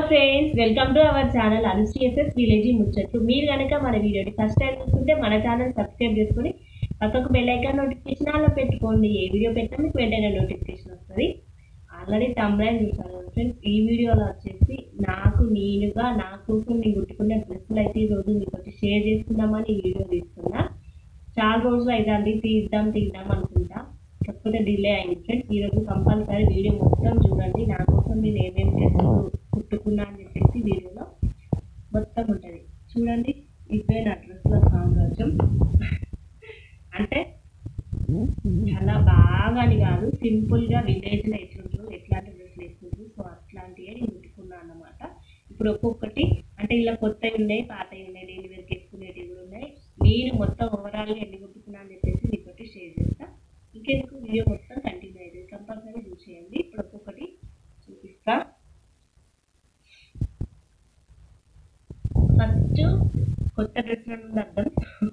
Friends, welcome to our channel అనుశ్రీఎస్ఎస్ village ముచ్చట్లు. మీరు కనుక మన వీడియోని ఫస్ట్ టైం చూస్తుంటే మన ఛానల్ సబ్స్క్రైబ్ చేసుకొని పక్కకు బెల్ ఐకాన్ నోటిఫికేషన్ అలా పెట్టుకోండి. ఏ వీడియో పెట్టినా మీకు వెంటనే నోటిఫికేషన్ వస్తుంది. ఆల్రెడీ తమ్ముడని చూసాను ఫ్రెండ్స్. ఈ వీడియోలో వచ్చేసి నేనుగా నా కోసం నేను కుట్టుకున్న డ్రెస్సులు అయితే ఈరోజు మీతో షేర్ చేసుకుందామని ఈ వీడియో తీసుకున్నా. చాలా రోజులు అయితే తీద్దాం అనుకుంటా, కాకపోతే డిలే అయింది ఫ్రెండ్స్. ఈరోజు కంపల్సరీ వీడియో మొత్తం చూడండి. నా కోసం నేను ఏమేమి డ్రెస్సులు కుట్టుకున్నా అని చెప్పేసి వీడియోలో మొత్తం ఉంటుంది చూడండి. ఇవే నా డ్రెస్సుల సామ్రాజ్యం. అంటే చాలా బాగా అని కాదు, సింపుల్గా విలేజ్లో ఎట్లుంటారు, ఎట్లాంటి డ్రెస్సులు వేసుకుంటారు, సో అట్లాంటివే నేను కుట్టుకున్నాను అన్నమాట. ఇప్పుడు ఒక్కొక్కటి అంటే ఇలా కొత్తవి ఉన్నాయి, పాతవి ఉన్నాయి, డైలీ వేర్కి వేసుకునేటివి కూడా ఉన్నాయి. నేను మొత్తం ఓవరాల్గా ఎన్ని కుట్టుకున్నా అని చెప్పేసి మీతోటి షేర్ చేస్తాను. ఇంకెందుకు వీడియో మొత్తం కంటిన్యూ అయ్యేది, కంపల్సరీ చూసేయండి. ఇప్పుడు ఒక్కొక్కటి చూపిస్తా. ఫస్ట్ కొత్త డ్రెస్ నుండి అర్థం,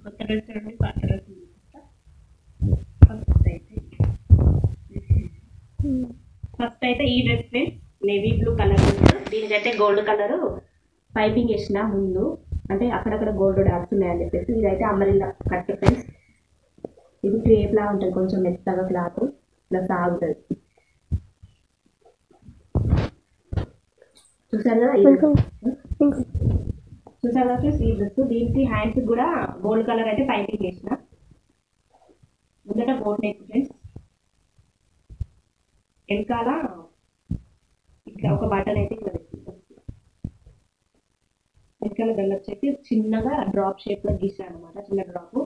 కొత్త డ్రెస్ నుండి పాత డ్రెస్ చూపిస్తా. ఫస్ట్ అయితే ఈ dress friends, navy blue colour. దీనికైతే గోల్డ్ కలర్ పైపింగ్ వేసిన ముందు, అంటే అక్కడక్కడ గోల్డ్ డాట్స్ ఉన్నాయని చెప్పేసి. ఇదైతే అమ్మరిల్లా కట్ ఫ్రెండ్స్. ఇది క్రేప్ లా ఉంటుంది, కొంచెం మెత్తగా క్లాత్ ఇలా సాగుతుంది. చూసారు కదా ఫ్రెండ్స్ ఈ డ్రెస్. దీనికి హ్యాండ్స్ కూడా గోల్డ్ కలర్ అయితే పైపింగ్ వేసిన. ముందట బోట్ నెక్ ఫ్రెండ్స్, వెనకాల ఇట్లా ఒక బటన్ అయితే ఇట్లా వెనకాల గల్ల వచ్చేసి చిన్నగా డ్రాప్ షేప్ లో గీసాను అనమాట, చిన్న డ్రాప్.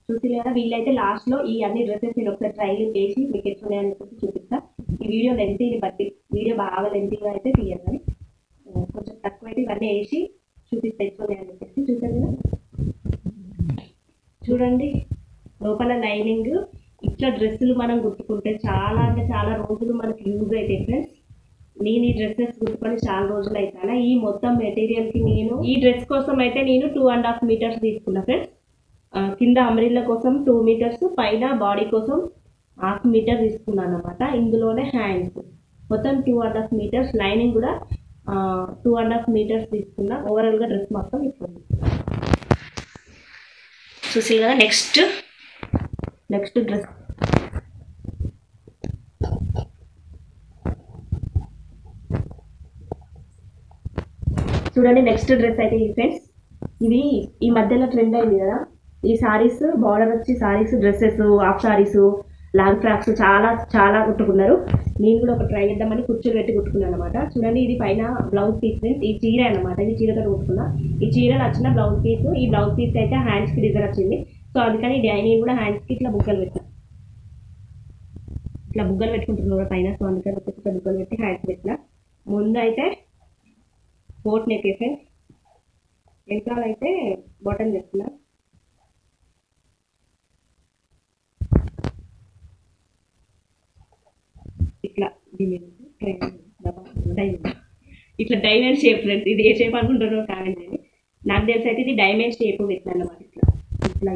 చూసి కదా, వీళ్ళైతే లాస్ట్ లో ఈ అన్ని డ్రెస్సెస్ నేను ఒకసారి ట్రైలింగ్ చేసి మీకు ఎట్లున్నాయని చెప్పి చూపిస్తా. ఈ వీడియో లెంతీని బట్టి, వీడియో బాగా లెంతీగా అయితే తీయాలి, కొంచెం తక్కువ అయితే ఇవన్నీ వేసి చూపిస్తా ఎట్లున్నాయని చెప్పేసి. చూసారు కదా, చూడండి లోపల లైనింగ్. ఇట్లా డ్రెస్సులు మనం కుట్టుకుంటే చాలా అంటే చాలా రోజులు మనకి యూజ్ అయితే ఫ్రెండ్స్. నేను ఈ డ్రెస్సెస్ కుట్టుకొని చాలా రోజులు అవుతాను. ఈ మొత్తం మెటీరియల్కి నేను ఈ డ్రెస్ కోసం అయితే నేను 2.5 మీటర్స్ తీసుకున్నా ఫ్రెండ్స్. కింద అమ్రిల్లా కోసం 2 మీటర్స్, పైన బాడీ కోసం 1/2 మీటర్ తీసుకున్నాను అనమాట. ఇందులోనే హ్యాండ్స్ మొత్తం 2.5 మీటర్స్, లైనింగ్ కూడా 2.5 మీటర్స్ తీసుకున్నా. ఓవరాల్గా డ్రెస్ మొత్తం ఇప్పుడు చూసి కదా. నెక్స్ట్ డ్రెస్ చూడండి. నెక్స్ట్ డ్రెస్ అయితే ఈ ఫ్రెండ్స్, ఇది ఈ మధ్యలో ట్రెండ్ అయింది కదా, ఈ సారీస్ బార్డర్ వచ్చి saris, dresses, half saris, long frocks చాలా చాలా కుట్టుకున్నారు. నేను కూడా ఒక ట్రై చేద్దామని కుర్చీలు పెట్టి కుట్టుకున్నాను అనమాట. చూడండి, ఇది పైన బ్లౌజ్ పీస్ ఫ్రెండ్స్. ఈ చీర అనమాట, ఈ చీరతో కుట్టుకున్నా. ఈ చీర నచ్చిన బ్లౌజ్ పీస్. ఈ బ్లౌజ్ పీస్ అయితే హ్యాండ్స్కి డిజైన్ వచ్చింది, సో అందుకని నేను కూడా హ్యాండ్స్కి ఇట్లా బుగ్గలు పెట్టాను. ఇట్లా బుగ్గలు పెట్టుకుంటున్నారు పైన, సో అందుకని వచ్చేసి ఇట్లా బుగ్గలు పెట్టి హ్యాండ్స్ పెట్టిన. ముందు అయితే బోట్ నెక్ ఫ్రెండ్స్, వెనకాల అయితే బాటమ్ చేస్తున్నా. ఇట్లా ఇట్లా డైమండ్ షేప్ ఫ్రెండ్స్. ఇది ఏ షేప్ అనుకుంటారో కామెంట్ చేయండి. నాకు తెలిసి అయితే ఇది డైమండ్ షేప్ పెట్టిన అన్నమాట. ఇట్లా ఇట్లా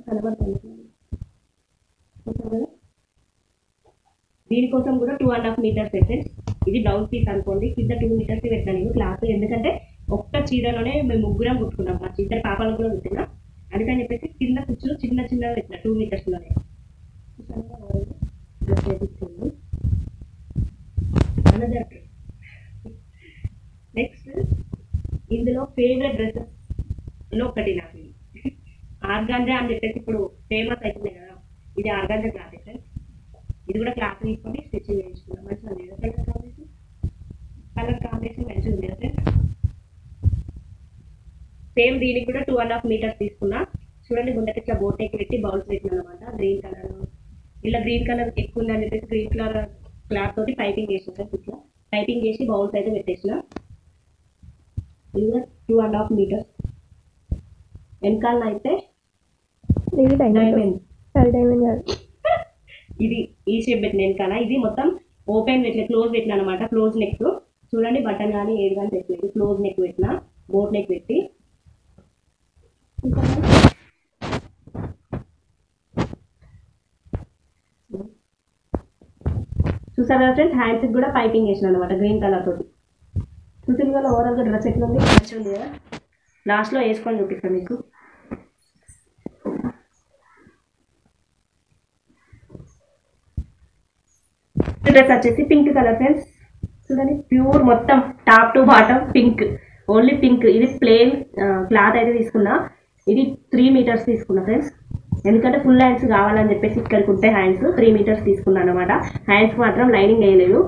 కనబడుతుంది కదా. దీనికోసం కూడా 2.5 మీటర్స్ ఫ్రెండ్స్. ఇది బ్లౌజ్ పీస్ అనుకోండి, కింద 2 మీటర్స్ పెట్టాను నేను క్లాత్. ఎందుకంటే ఒక్క చీరలోనే మేము ముగ్గురం కుట్టుకున్నాం, మా ఇద్దరు పాపాలకు కూడా కుట్టినా. అందుకని చెప్పేసి కింద కుచ్చులు చిన్న చిన్నగా పెట్టిన 2 మీటర్స్లోనే. నెక్స్ట్ ఇందులో ఫేవరెట్ డ్రెస్సెస్లో ఒకటి నాకు ఇది ఆర్గాంజా అని చెప్పేసి ఇప్పుడు ఫేమస్ అవుతుంది కదా. ఇది ఆర్గాంజా క్లాత్ ఫ్రెండ్స్. ఇది కూడా క్లాత్ తీసుకొని స్టిచ్చింగ్ చేయించుకున్నాం. మంచిగా ఉంది కదా కలర్ కాంబినేషన్ మంచిగా ఉంది కదా. సేమ్ దీనికి కూడా 2.5 మీటర్స్ తీసుకున్నా. చూడండి, ముందట ఇట్లా బోట్ నెక్ పెట్టి బౌల్స్ పెట్టినా అనమాట. గ్రీన్ కలర్, ఇలా గ్రీన్ కలర్ ఎక్కువ ఉందని చెప్పేసి గ్రీన్ కలర్ క్లాత్ తోటి పైపింగ్ చేసిన. ఇట్లా పైపింగ్ చేసి బౌల్స్ అయితే పెట్టేసిన. ఇది కూడా 2.5 మీటర్స్. వెనకాల అయితే ఇది ఈ షేప్ పెట్టిన వెనకాల. ఇది మొత్తం ఓపెన్ పెట్టిన, క్లోజ్ పెట్టిన అనమాట. Close neck. చూడండి, బటన్ కానీ ఏది కానీ పెట్టలేదు, క్లోజ్ నెక్ పెట్టిన, బోట్ నెక్ పెట్టి. చూసారా ఫ్రెండ్స్, హ్యాండ్స్కి కూడా పైపింగ్ వేసిన అనమాట గ్రీన్ కలర్ తోటి. చూసిన వల్ల ఓవరాల్గా డ్రెస్ ఎట్లా ఉంది, మంచిగా ఉంది కదా. లాస్ట్లో వేసుకొని చూపిస్తాను మీకు. డ్రెస్ వచ్చేసి పింక్ కలర్ ఫ్రెండ్స్. చూడండి ప్యూర్ మొత్తం top to bottom pink, only pink. ఇది ప్లెయిన్ క్లాత్ అయితే తీసుకున్నా. ఇది 3 మీటర్స్ తీసుకున్నా ఫ్రెండ్స్. ఎందుకంటే ఫుల్ హ్యాండ్స్ కావాలని చెప్పేసి ఇక్కడికి ఉంటే హ్యాండ్స్ 3 మీటర్స్ తీసుకున్నాను అనమాట. హ్యాండ్స్ మాత్రం లైనింగ్ వేయలేదు.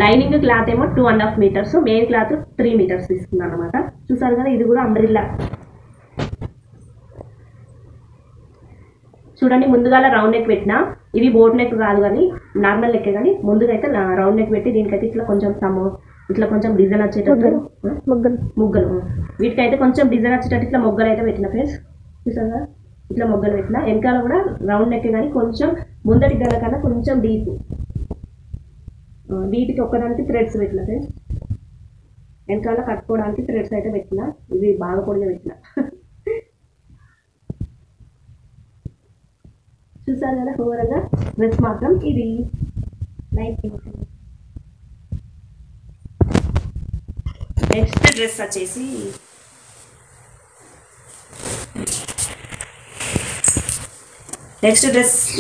లైనింగ్ క్లాత్ ఏమో 2.5 మీటర్స్, మెయిన్ క్లాత్ 3 మీటర్స్ తీసుకున్నాను అనమాట. చూసారు కదా, ఇది కూడా అంబ్రిల్లా. చూడండి ముందుగా రౌండ్ నెక్ పెట్టినా. ఇది బోట్ నెక్ కాదు కానీ నార్మల్ నెక్ కానీ, ముందుగా అయితే రౌండ్ నెక్ పెట్టి దీనికైతే ఇట్లా కొంచెం ఇట్లా కొంచెం డిజైన్ వచ్చేటట్టు మొగ్గలు, వీటికైతే కొంచెం డిజైన్ వచ్చేటట్టు ఇట్లా మొగ్గలు అయితే పెట్టిన ఫ్రెండ్స్. చూసారు కదా, ఇట్లా మొగ్గలు పెట్టిన. వెనకాల కూడా రౌండ్ నెక్ కానీ కొంచెం ముందటి గల కన్నా కొంచెం డీప్కి ఒక్కదానికి థ్రెడ్స్ పెట్టిన ఫ్రెండ్స్. వెనకాల కట్టుకోవడానికి థ్రెడ్స్ అయితే పెట్టిన. ఇది బాగా పొడిగా పెట్టిన. చూసారు కదా ఓవరాల్గా డ్రెస్ మాత్రం ఇది లైట్ పింక్. నెక్స్ట్ డ్రెస్ వచ్చేసి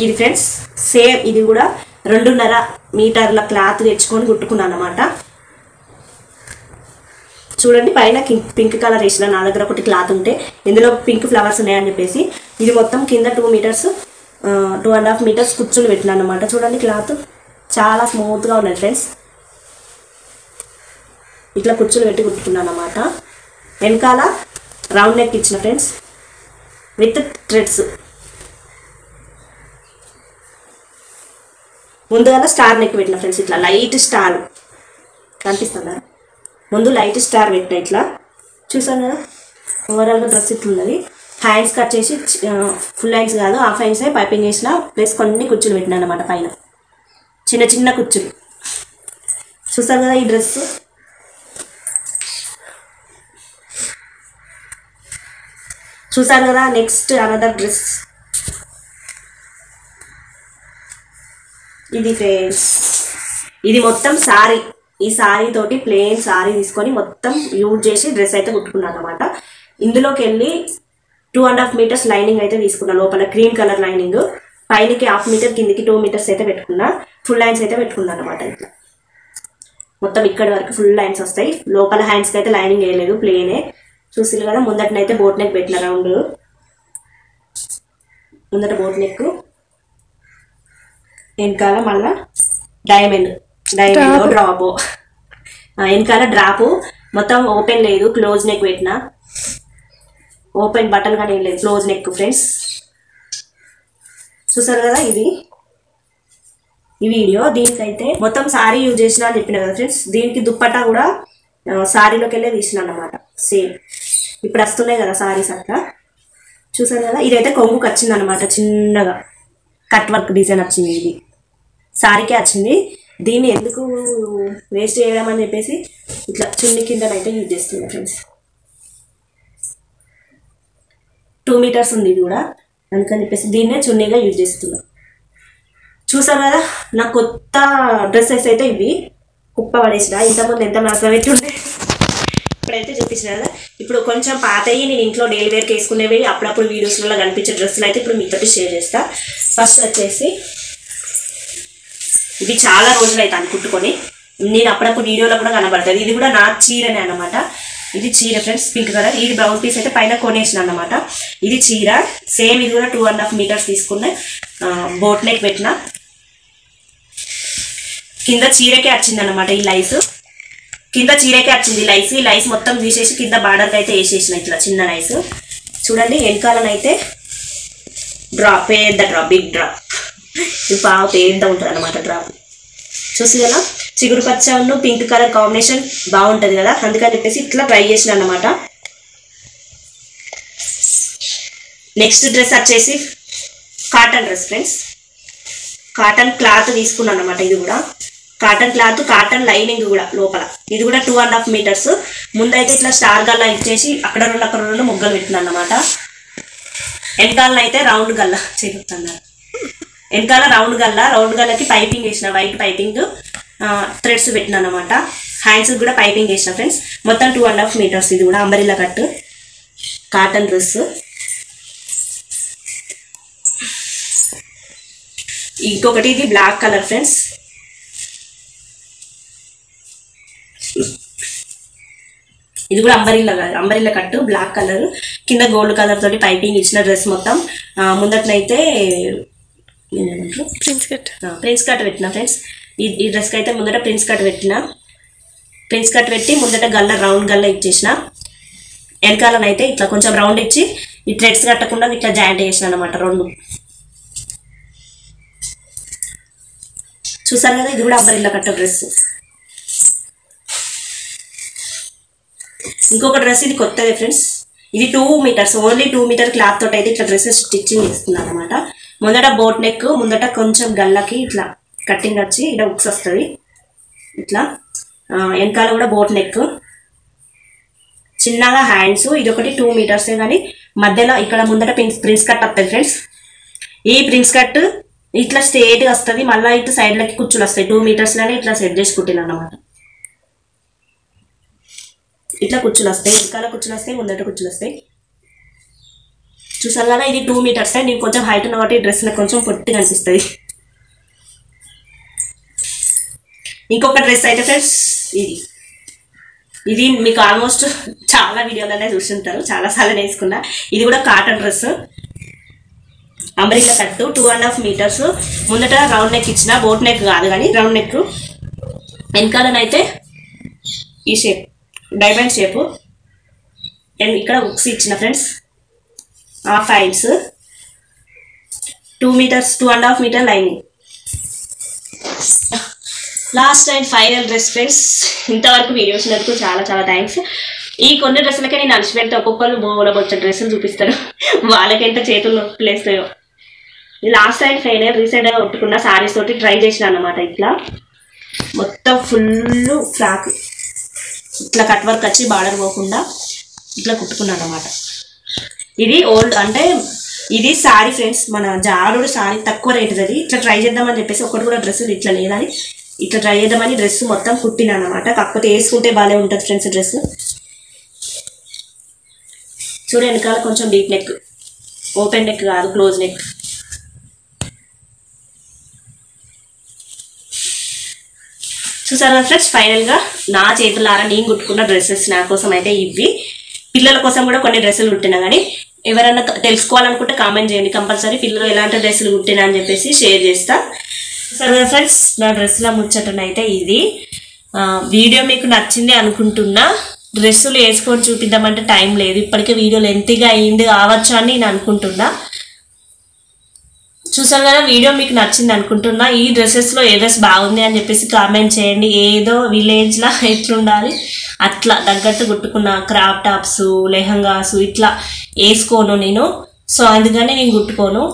ఇది ఫ్రెండ్స్. సేమ్ ఇది కూడా 2.5 మీటర్ల క్లాత్ తెచ్చుకొని కుట్టుకున్నాను అనమాట. చూడండి పైన పింక్ కలర్ వేసిన, నా దగ్గర ఒకటి క్లాత్ ఉంటే ఇందులో పింక్ ఫ్లవర్స్ ఉన్నాయని చెప్పేసి ఇది మొత్తం కింద 2 మీటర్స్ 2.5 మీటర్స్ కుచ్చులు పెట్టినాను అనమాట. చూడండి క్లాత్ చాలా స్మూత్గా ఉన్నది ఫ్రెండ్స్. ఇట్లా కుచ్చులు పెట్టి కుట్టుకున్నాను అనమాట. వెనకాల రౌండ్ నెక్ ఇచ్చిన ఫ్రెండ్స్ విత్ థ్రెడ్స్. ముందుగా స్టార్ నెక్ పెట్టిన ఫ్రెండ్స్. ఇట్లా లైట్ స్టార్ కనిపిస్తుందా, ముందు లైట్ స్టార్ పెట్టిన ఇట్లా. చూసాను కదా ఓవరాల్గా డ్రెస్ ఇట్లున్నది. హ్యాండ్స్ కట్ చేసి ఫుల్ హ్యాండ్స్ కాదు హాఫ్ హ్యాండ్సే పైపింగ్ వేసిన, ప్లస్ కొన్ని కుచ్చులు పెట్టినా అనమాట పైన, చిన్న చిన్న కుచ్చులు. చూసారు కదా ఈ డ్రెస్. చూసారు కదా నెక్స్ట్ అనదర్ డ్రెస్. ఇది ఫ్రెండ్స్, ఇది మొత్తం సారీ. ఈ సారీ తోటి ప్లెయిన్ సారీ తీసుకొని మొత్తం యూజ్ చేసి డ్రెస్ అయితే కుట్టుకున్నాను అనమాట. ఇందులోకి వెళ్ళి 2.5 మీటర్స్ లైనింగ్ అయితే తీసుకున్నా. లోపల క్రీమ్ కలర్ లైనింగ్, పైనకి 1/2 మీటర్, కిందికి 2 మీటర్స్ అయితే పెట్టుకున్నా. ఫుల్ హ్యాండ్స్ అయితే పెట్టుకున్నాను అనమాట. ఇట్లా మొత్తం ఇక్కడ వరకు ఫుల్ హ్యాండ్స్ వస్తాయి. లోపల హ్యాండ్స్కి అయితే లైనింగ్ వేయలేదు, ప్లెయినే. చూసిరు కదా ముందటనైతే బోట్ నెక్ పెట్టిన, రౌండ్ ముందట బోట్ నెక్, వెనకాల మళ్ళా డైమండ్ డ్రాప్. వెనకాల డ్రాపు మొత్తం ఓపెన్ లేదు, క్లోజ్ నెక్ పెట్టిన. ఓపెన్ బటన్ కానీ ఏం లేదు, క్లోజ్ నెక్ ఫ్రెండ్స్. చూసారు కదా ఇది ఈ వీడియో. దీనికైతే మొత్తం సారీ యూజ్ చేసిన అని చెప్పిన కదా ఫ్రెండ్స్. దీనికి దుప్పట్టా కూడా సారీలోకి వెళ్ళే తీసిన అన్నమాట. సేమ్ ఇప్పుడు వస్తున్నాయి కదా సారీస్ అట్లా. చూసారు కదా ఇదైతే కొంగుకి వచ్చింది అనమాట, చిన్నగా కట్ వర్క్ డిజైన్ వచ్చింది. ఇది సారీకే వచ్చింది. దీన్ని ఎందుకు వేస్ట్ చేయడం అని చెప్పేసి ఇట్లా చున్ని కిందనైతే యూజ్ చేస్తున్నా ఫ్రెండ్స్. 2 మీటర్స్ ఉంది ఇది కూడా, అందుకని చెప్పేసి దీన్నే చున్నీగా యూజ్ చేస్తున్నా. చూసారు కదా నా కొత్త డ్రెస్సెస్ అయితే ఇవి. కుప్ప పడేసిన, ఇంతకుముందు ఎంత మనసు పెట్టుండే, ఇప్పుడైతే చూపించిన కదా. ఇప్పుడు కొంచెం పాతయి నేను ఇంట్లో డైలీ వేర్కి వేసుకునేవి, అప్పుడప్పుడు వీడియోస్లో కనిపించే డ్రెస్సులు అయితే ఇప్పుడు మీతో షేర్ చేస్తా. ఫస్ట్ వచ్చేసి ఇది చాలా రోజులు అయితే అనుకుంటుకొని, నేను అప్పుడప్పుడు వీడియోలో కూడా కనబడుతుంది. ఇది కూడా నా చీరనే అన్నమాట. ఇది చీర ఫ్రెండ్స్, పింక్ కలర్. ఇది బ్రౌన్ పీస్ అయితే పైన కొనేసిన అన్నమాట. ఇది చీర సేమ్. ఇది కూడా 2.5 మీటర్స్ తీసుకున్న, బోట్ నెక్ పెట్టిన. కింద చీరకే వచ్చింది అన్నమాట ఈ లైస్. కింద చీరకే వచ్చింది లైస్. ఈ లైస్ మొత్తం తీసేసి కింద బార్డర్కి అయితే వేసేసిన ఇట్లా చిన్న లైస్. చూడండి వెనకాలనైతే డ్రాప్, పెద్ద డ్రాప్, బిగ్ డ్రాప్. ఇది బాగా పెద్ద ఉంటుంది అన్నమాట డ్రాప్. చూసి కదా చిగురు పచ్చ పింక్ కలర్ కాంబినేషన్ బాగుంటుంది కదా, అందుకని చెప్పేసి ఇట్లా ట్రై చేసిన అన్నమాట. నెక్స్ట్ డ్రెస్ వచ్చేసి cotton dress friends. Cotton cloth తీసుకున్నాను అన్నమాట. ఇది కూడా కాటన్ క్లాత్, కాటన్ లైనింగ్ కూడా లోపల. ఇది కూడా 2.5 మీటర్స్. ముందైతే ఇట్లా స్టార్ గల్లా ఇచ్చేసి అక్కడ రెండు మొగ్గలు పెట్టినాను అన్నమాట. వెనకాలనైతే రౌండ్ గల్లా చెప్తున్నారు. వెనకాల రౌండ్ గల్లకి పైపింగ్ వేసిన, వైట్ పైపింగ్. థ్రెడ్స్ పెట్టినా అనమాట. హ్యాండ్స్ కూడా పైపింగ్ వేసిన ఫ్రెండ్స్. మొత్తం 2.5 మీటర్స్. ఇది కూడా అంబరిల్లా కట్ కాటన్ డ్రెస్. ఇంకొకటి ఇది బ్లాక్ కలర్ ఫ్రెండ్స్. ఇది కూడా అంబరిల్లా కట్టు బ్లాక్ కలర్, కింద గోల్డ్ కలర్ తోటి పైపింగ్ ఇచ్చిన డ్రెస్. మొత్తం ముందటనైతే ప్రిన్స్ కట్ పెట్టిన ఫ్రెండ్స్. ఈ డ్రెస్కి అయితే ముందట ప్రిన్స్ కట్ పెట్టి ముందట రౌండ్ గల్ల ఇచ్చేసిన. వెనకాలనైతే ఇట్లా కొంచెం రౌండ్ ఇచ్చి ఈ థ్రెడ్స్ కట్టకుండా ఇట్లా జాయింట్ చేసిన అనమాట 2. చూసారు కదా, ఇది కూడా అంబరిల్లా కట్ట డ్రెస్. ఇంకొక డ్రెస్ ఇది కొత్తది ఫ్రెండ్స్. ఇది 2 మీటర్స్, ఓన్లీ 2 మీటర్ క్లాత్ తోటి అయితే ఇట్లా డ్రెస్సెస్ స్టిచ్చింగ్ ఇస్తున్నాను అనమాట. ముందట బోట్ నెక్, ముందట కొంచెం గల్లకి ఇట్లా కట్టింగ్ వచ్చి ఇలా ఉక్స్ వస్తుంది ఇట్లా. వెనకాల కూడా బోట్ నెక్, చిన్నగా హ్యాండ్స్. ఇది ఒకటి 2 మీటర్సే కానీ మధ్యలో ఇక్కడ ముందట ప్రిన్స్ కట్ వస్తుంది ఫ్రెండ్స్. ఈ ప్రిన్స్ కట్ ఇట్లా స్ట్రేట్గా వస్తుంది. మళ్ళీ ఇటు సైడ్లకి కుచ్చులు వస్తాయి. 2 మీటర్స్లోనే ఇట్లా సెట్ చేసి కుట్టిన అనమాట. ఇట్లా కుచ్చులు వస్తాయి, వెనకాల కుచ్చులు వస్తాయి, ముందట కుచ్చులు వస్తాయి. చూసారు కదా, ఇది 2 మీటర్స్. నేను కొంచెం హైట్ ఉన్న కాబట్టి డ్రెస్ నాకు కొంచెం పొట్టిగా అనిపిస్తుంది. ఇంకొక డ్రెస్ అయితే ఫ్రెండ్స్ ఇది మీకు ఆల్మోస్ట్ చాలా వీడియోలనే చూస్తుంటారు, చాలాసార్లు వేసుకున్నా. ఇది కూడా కాటన్ డ్రెస్, అంబరిల్లా కట్టు 2.5 మీటర్స్. ముందట రౌండ్ నెక్ ఇచ్చిన, బోట్ నెక్ కాదు కానీ రౌండ్ నెక్. వెనకాలనైతే ఈ షేప్ డైమండ్ షేపు. అండ్ ఇక్కడ ఉక్స్ ఇచ్చిన friends. Half hands, 2 metres, 2.5 metre lining. Last and final dress friends. ఇంతవరకు వీడియో వచ్చినందుకు చాలా చాలా థ్యాంక్స్. ఈ కొన్ని డ్రెస్సులకే నేను అలసి పెడితే ఒక్కొక్కరు వచ్చే డ్రెస్సులు చూపిస్తారు, వాళ్ళకెంత చేతులు నొప్పి లేస్తాయో. లాస్ట్ అండ్ ఫైనల్ రీసెంట్గా కొట్టుకున్న సారీస్ తోటి ట్రై చేసిన అనమాట. ఇట్లా మొత్తం ఫుల్ ఫ్రాక్ ఇట్లా కట్ వర్క్ వచ్చి బార్డర్ పోకుండా ఇట్లా కుట్టుకున్నాను అనమాట. ఇది ఓల్డ్ అంటే ఇది సారీ ఫ్రెండ్స్, మన జారుడు సారీ, తక్కువ రేటుది. అది ఇట్లా ట్రై చేద్దామని చెప్పేసి ఒకటి కూడా డ్రెస్ ఇట్లా లేదని ఇట్లా ట్రై చేద్దామని డ్రెస్ మొత్తం కుట్టినా అనమాట. కాకపోతే వేసుకుంటే బాగానే ఉంటుంది ఫ్రెండ్స్ డ్రెస్. చూడు, వెనకాల కొంచెం డీప్ నెక్, ఓపెన్ నెక్ కాదు, క్లోజ్ నెక్. చూసారా ఫ్రెండ్స్, ఫైనల్గా నా చేతులారా నేను కుట్టుకున్న డ్రెస్సెస్ నా కోసం అయితే ఇవి. పిల్లల కోసం కూడా కొన్ని డ్రెస్సులు కుట్టినా కానీ ఎవరైనా తెలుసుకోవాలనుకుంటే కామెంట్ చేయండి కంపల్సరీ. పిల్లలు ఎలాంటి డ్రెస్సులు కుట్టినా అని చెప్పేసి షేర్ చేస్తా. సరే ఫ్రెండ్స్, నా డ్రెస్సుల ముచ్చటనైతే ఇది. వీడియో మీకు నచ్చింది అనుకుంటున్నా. డ్రెస్సులు వేసుకొని చూపిద్దామంటే టైం లేదు, ఇప్పటికే వీడియో లెంతీగా అయింది కావచ్చు అని నేను అనుకుంటున్నా. చూసారు కదా, వీడియో మీకు నచ్చింది అనుకుంటున్నా. ఈ డ్రెస్సెస్లో ఏ డ్రెస్ బాగుంది అని చెప్పేసి కామెంట్ చేయండి. ఏదో విలేజ్లో ఎట్లుండాలి అట్లా తగ్గట్టు కుట్టుకున్న క్రాప్ టాప్స్, లెహంగాస్ ఇట్లా వేసుకోను నేను. సో అందుకని నేను కుట్టుకోను.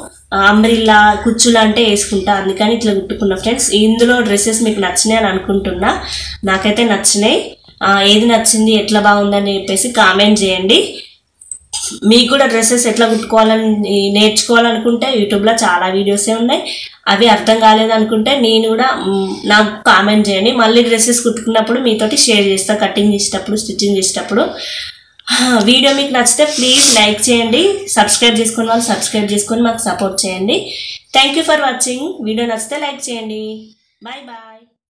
అంబ్రిల్లా కుచ్చులు అంటే వేసుకుంటా, అందుకని ఇట్లా కుట్టుకున్నా ఫ్రెండ్స్. ఇందులో డ్రెస్సెస్ మీకు నచ్చినాయి అని అనుకుంటున్నా. నాకైతే నచ్చినాయి. ఏది నచ్చింది, ఎట్లా బాగుందని చెప్పేసి కామెంట్ చేయండి. మీకు కూడా డ్రెస్సెస్ ఎట్లా కుట్టుకోవాలని నేర్చుకోవాలనుకుంటే యూట్యూబ్లో చాలా వీడియోసే ఉన్నాయి. అవి అర్థం కాలేదనుకుంటే నేను కూడా నాకు కామెంట్ చేయండి. మళ్ళీ డ్రెస్సెస్ కుట్టుకున్నప్పుడు మీతోటి షేర్ చేస్తా, కటింగ్ చేసేటప్పుడు, స్టిచ్చింగ్ చేసేటప్పుడు. వీడియో మీకు నచ్చితే ప్లీజ్ లైక్ చేయండి. సబ్స్క్రైబ్ చేసుకుని వాళ్ళు సబ్స్క్రైబ్ చేసుకొని మాకు సపోర్ట్ చేయండి. Thank you for watching. Video నచ్చితే లైక్ చేయండి. Bye bye.